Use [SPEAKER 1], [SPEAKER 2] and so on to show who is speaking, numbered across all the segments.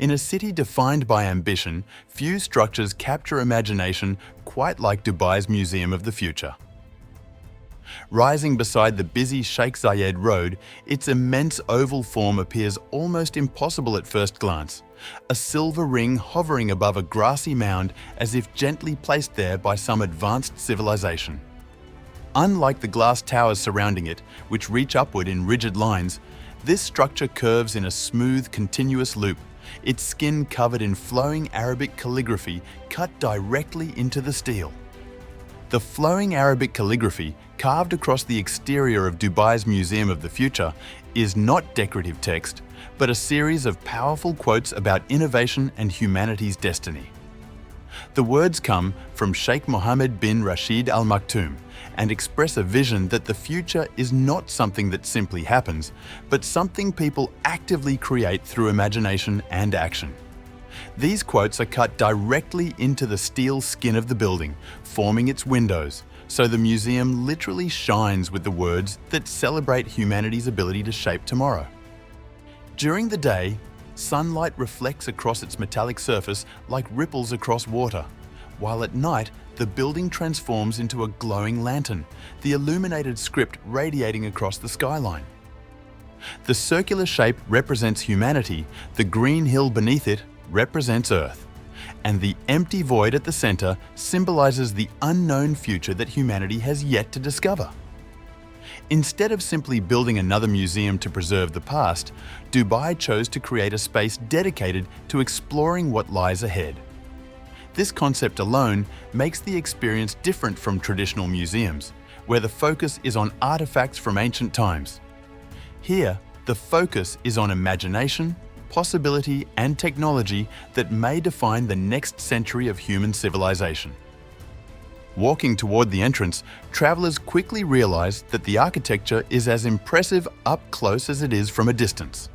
[SPEAKER 1] In a city defined by ambition, few structures capture imagination quite like Dubai's Museum of the Future. Rising beside the busy Sheikh Zayed Road, its immense oval form appears almost impossible at first glance, a silver ring hovering above a grassy mound as if gently placed there by some advanced civilization. Unlike the glass towers surrounding it, which reach upward in rigid lines, this structure curves in a smooth, continuous loop, its skin covered in flowing Arabic calligraphy cut directly into the steel. The flowing Arabic calligraphy carved across the exterior of Dubai's Museum of the Future is not decorative text, but a series of powerful quotes about innovation and humanity's destiny. The words come from Sheikh Mohammed bin Rashid Al Maktoum and express a vision that the future is not something that simply happens, but something people actively create through imagination and action. These quotes are cut directly into the steel skin of the building, forming its windows, so the museum literally shines with the words that celebrate humanity's ability to shape tomorrow. During the day, sunlight reflects across its metallic surface like ripples across water, while at night the building transforms into a glowing lantern, the illuminated script radiating across the skyline. The circular shape represents humanity, the green hill beneath it represents Earth, and the empty void at the center symbolizes the unknown future that humanity has yet to discover. Instead of simply building another museum to preserve the past, Dubai chose to create a space dedicated to exploring what lies ahead. This concept alone makes the experience different from traditional museums, where the focus is on artifacts from ancient times. Here, the focus is on imagination, possibility, and technology that may define the next century of human civilization. Walking toward the entrance, travelers quickly realize that the architecture is as impressive up close as it is from a distance.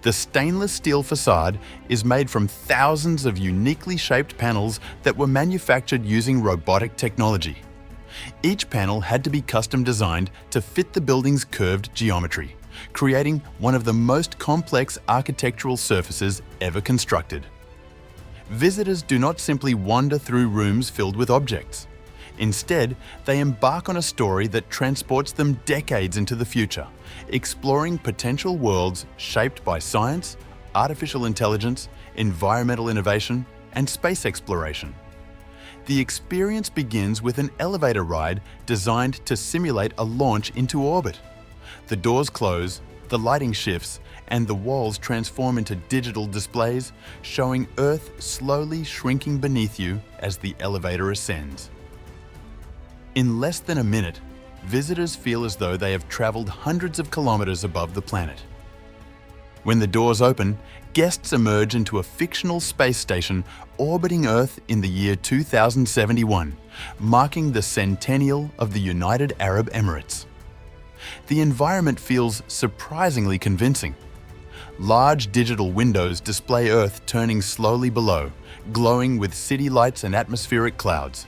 [SPEAKER 1] The stainless steel facade is made from thousands of uniquely shaped panels that were manufactured using robotic technology. Each panel had to be custom designed to fit the building's curved geometry, creating one of the most complex architectural surfaces ever constructed. Visitors do not simply wander through rooms filled with objects. Instead, they embark on a story that transports them decades into the future, exploring potential worlds shaped by science, artificial intelligence, environmental innovation, and space exploration. The experience begins with an elevator ride designed to simulate a launch into orbit. The doors close, the lighting shifts, and the walls transform into digital displays, showing Earth slowly shrinking beneath you as the elevator ascends. In less than a minute, visitors feel as though they have traveled hundreds of kilometers above the planet. When the doors open, guests emerge into a fictional space station orbiting Earth in the year 2071, marking the centennial of the United Arab Emirates. The environment feels surprisingly convincing. Large digital windows display Earth turning slowly below, glowing with city lights and atmospheric clouds.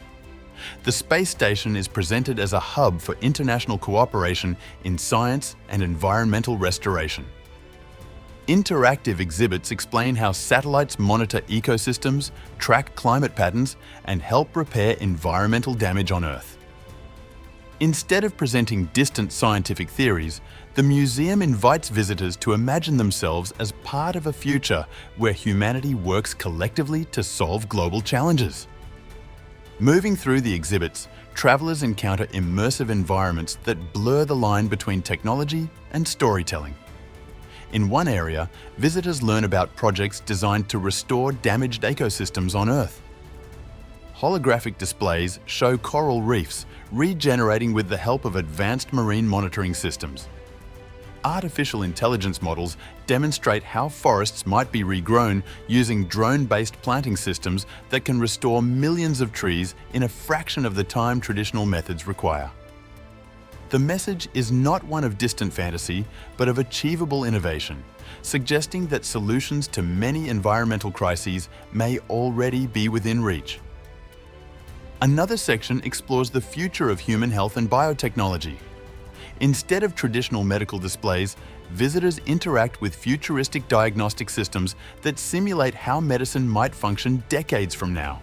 [SPEAKER 1] The space station is presented as a hub for international cooperation in science and environmental restoration. Interactive exhibits explain how satellites monitor ecosystems, track climate patterns, and help repair environmental damage on Earth. Instead of presenting distant scientific theories, the museum invites visitors to imagine themselves as part of a future where humanity works collectively to solve global challenges. Moving through the exhibits, travelers encounter immersive environments that blur the line between technology and storytelling. In one area, visitors learn about projects designed to restore damaged ecosystems on Earth. Holographic displays show coral reefs regenerating with the help of advanced marine monitoring systems. Artificial intelligence models demonstrate how forests might be regrown using drone-based planting systems that can restore millions of trees in a fraction of the time traditional methods require. The message is not one of distant fantasy, but of achievable innovation, suggesting that solutions to many environmental crises may already be within reach. Another section explores the future of human health and biotechnology. Instead of traditional medical displays, visitors interact with futuristic diagnostic systems that simulate how medicine might function decades from now.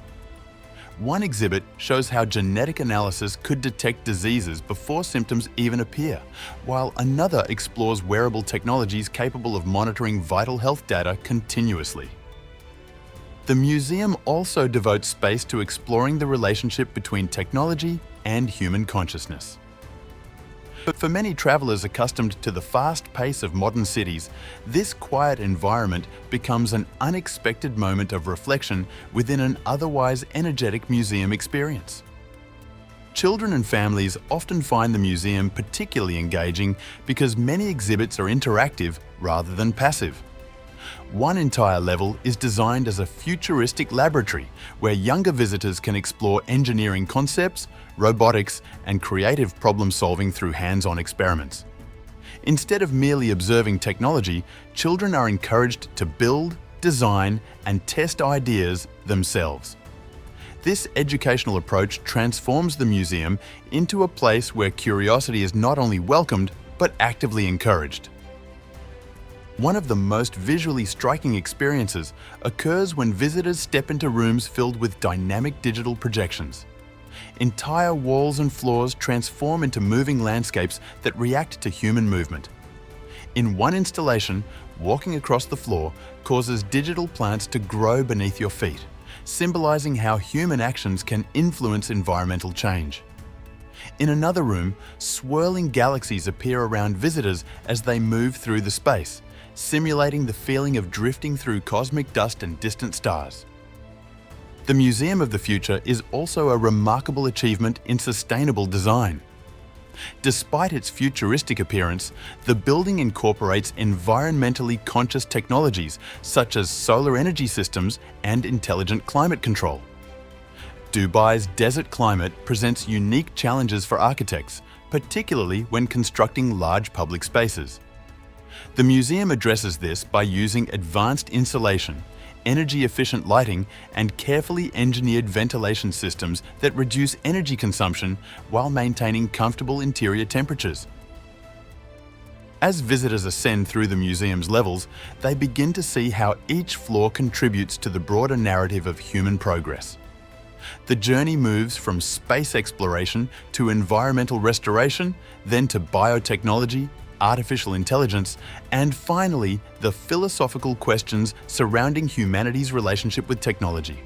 [SPEAKER 1] One exhibit shows how genetic analysis could detect diseases before symptoms even appear, while another explores wearable technologies capable of monitoring vital health data continuously. The museum also devotes space to exploring the relationship between technology and human consciousness. But for many travelers accustomed to the fast pace of modern cities, this quiet environment becomes an unexpected moment of reflection within an otherwise energetic museum experience. Children and families often find the museum particularly engaging because many exhibits are interactive rather than passive. One entire level is designed as a futuristic laboratory where younger visitors can explore engineering concepts, robotics, and creative problem-solving through hands-on experiments. Instead of merely observing technology, children are encouraged to build, design, and test ideas themselves. This educational approach transforms the museum into a place where curiosity is not only welcomed, but actively encouraged. One of the most visually striking experiences occurs when visitors step into rooms filled with dynamic digital projections. Entire walls and floors transform into moving landscapes that react to human movement. In one installation, walking across the floor causes digital plants to grow beneath your feet, symbolizing how human actions can influence environmental change. In another room, swirling galaxies appear around visitors as they move through the space, simulating the feeling of drifting through cosmic dust and distant stars. The Museum of the Future is also a remarkable achievement in sustainable design. Despite its futuristic appearance, the building incorporates environmentally conscious technologies such as solar energy systems and intelligent climate control. Dubai's desert climate presents unique challenges for architects, particularly when constructing large public spaces. The museum addresses this by using advanced insulation, energy-efficient lighting, and carefully engineered ventilation systems that reduce energy consumption while maintaining comfortable interior temperatures. As visitors ascend through the museum's levels, they begin to see how each floor contributes to the broader narrative of human progress. The journey moves from space exploration to environmental restoration, then to biotechnology, artificial intelligence, and finally, the philosophical questions surrounding humanity's relationship with technology.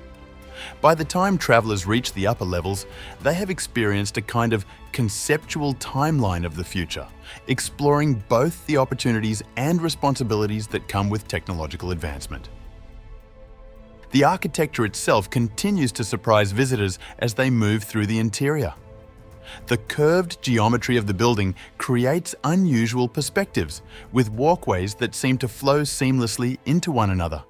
[SPEAKER 1] By the time travelers reach the upper levels, they have experienced a kind of conceptual timeline of the future, exploring both the opportunities and responsibilities that come with technological advancement. The architecture itself continues to surprise visitors as they move through the interior. The curved geometry of the building creates unusual perspectives, with walkways that seem to flow seamlessly into one another.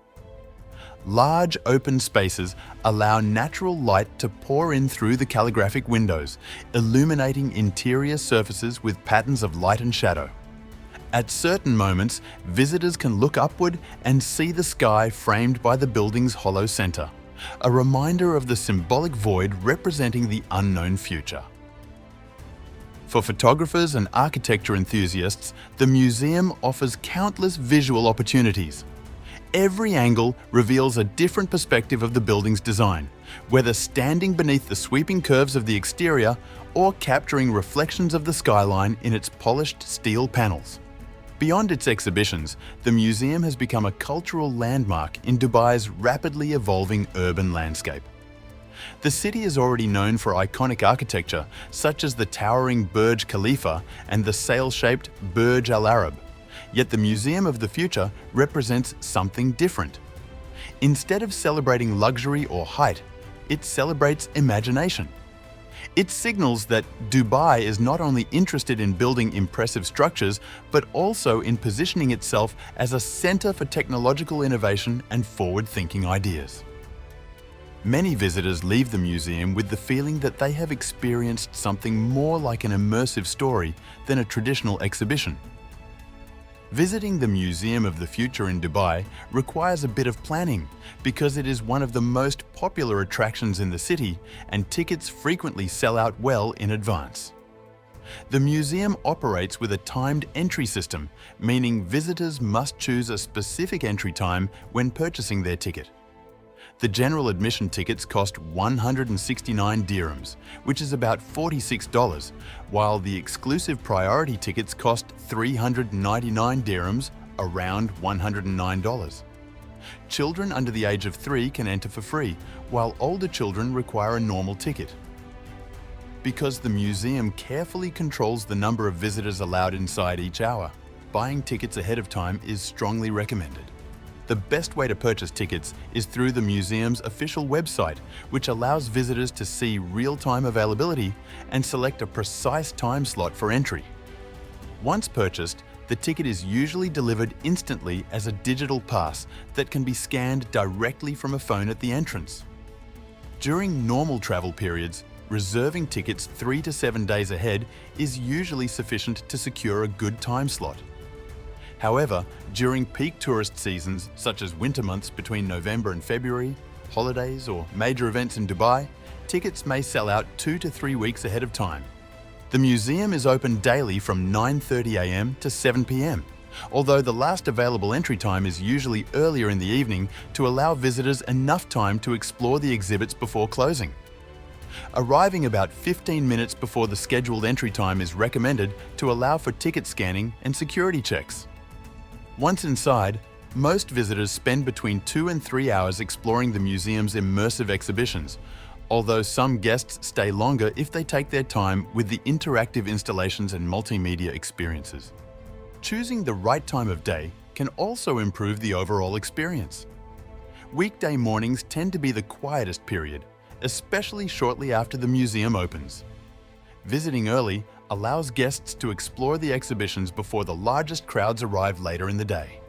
[SPEAKER 1] Large open spaces allow natural light to pour in through the calligraphic windows, illuminating interior surfaces with patterns of light and shadow. At certain moments, visitors can look upward and see the sky framed by the building's hollow center, a reminder of the symbolic void representing the unknown future. For photographers and architecture enthusiasts, the museum offers countless visual opportunities. Every angle reveals a different perspective of the building's design, whether standing beneath the sweeping curves of the exterior or capturing reflections of the skyline in its polished steel panels. Beyond its exhibitions, the museum has become a cultural landmark in Dubai's rapidly evolving urban landscape. The city is already known for iconic architecture such as the towering Burj Khalifa and the sail-shaped Burj Al Arab, yet the Museum of the Future represents something different. Instead of celebrating luxury or height, it celebrates imagination. It signals that Dubai is not only interested in building impressive structures, but also in positioning itself as a center for technological innovation and forward-thinking ideas. Many visitors leave the museum with the feeling that they have experienced something more like an immersive story than a traditional exhibition. Visiting the Museum of the Future in Dubai requires a bit of planning because it is one of the most popular attractions in the city and tickets frequently sell out well in advance. The museum operates with a timed entry system, meaning visitors must choose a specific entry time when purchasing their ticket. The general admission tickets cost 169 dirhams, which is about $46, while the exclusive priority tickets cost 399 dirhams, around $109. Children under the age of 3 can enter for free, while older children require a normal ticket. Because the museum carefully controls the number of visitors allowed inside each hour, buying tickets ahead of time is strongly recommended. The best way to purchase tickets is through the museum's official website, which allows visitors to see real-time availability and select a precise time slot for entry. Once purchased, the ticket is usually delivered instantly as a digital pass that can be scanned directly from a phone at the entrance. During normal travel periods, reserving tickets 3 to 7 days ahead is usually sufficient to secure a good time slot. However, during peak tourist seasons such as winter months between November and February, holidays or major events in Dubai, tickets may sell out 2 to 3 weeks ahead of time. The museum is open daily from 9:30 a.m. to 7 p.m., although the last available entry time is usually earlier in the evening to allow visitors enough time to explore the exhibits before closing. Arriving about 15 minutes before the scheduled entry time is recommended to allow for ticket scanning and security checks. Once inside, most visitors spend between 2 and 3 hours exploring the museum's immersive exhibitions, although some guests stay longer if they take their time with the interactive installations and multimedia experiences. Choosing the right time of day can also improve the overall experience. Weekday mornings tend to be the quietest period, especially shortly after the museum opens. Visiting early allows guests to explore the exhibitions before the largest crowds arrive later in the day.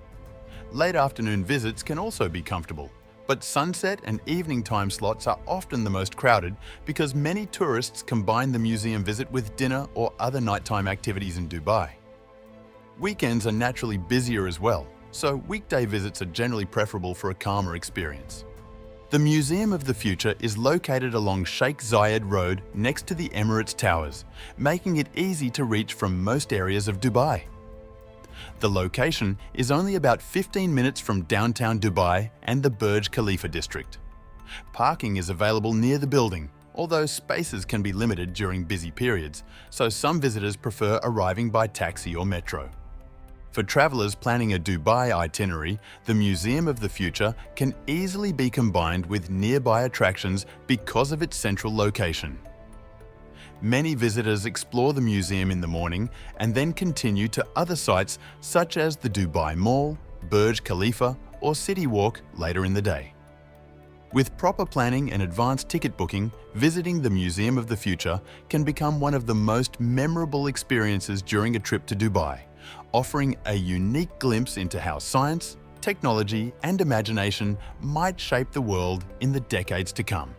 [SPEAKER 1] Late afternoon visits can also be comfortable, but sunset and evening time slots are often the most crowded because many tourists combine the museum visit with dinner or other nighttime activities in Dubai. Weekends are naturally busier as well, so weekday visits are generally preferable for a calmer experience. The Museum of the Future is located along Sheikh Zayed Road next to the Emirates Towers, making it easy to reach from most areas of Dubai. The location is only about 15 minutes from downtown Dubai and the Burj Khalifa district. Parking is available near the building, although spaces can be limited during busy periods, so some visitors prefer arriving by taxi or metro. For travelers planning a Dubai itinerary, the Museum of the Future can easily be combined with nearby attractions because of its central location. Many visitors explore the museum in the morning and then continue to other sites such as the Dubai Mall, Burj Khalifa, or City Walk later in the day. With proper planning and advanced ticket booking, visiting the Museum of the Future can become one of the most memorable experiences during a trip to Dubai, offering a unique glimpse into how science, technology, and imagination might shape the world in the decades to come.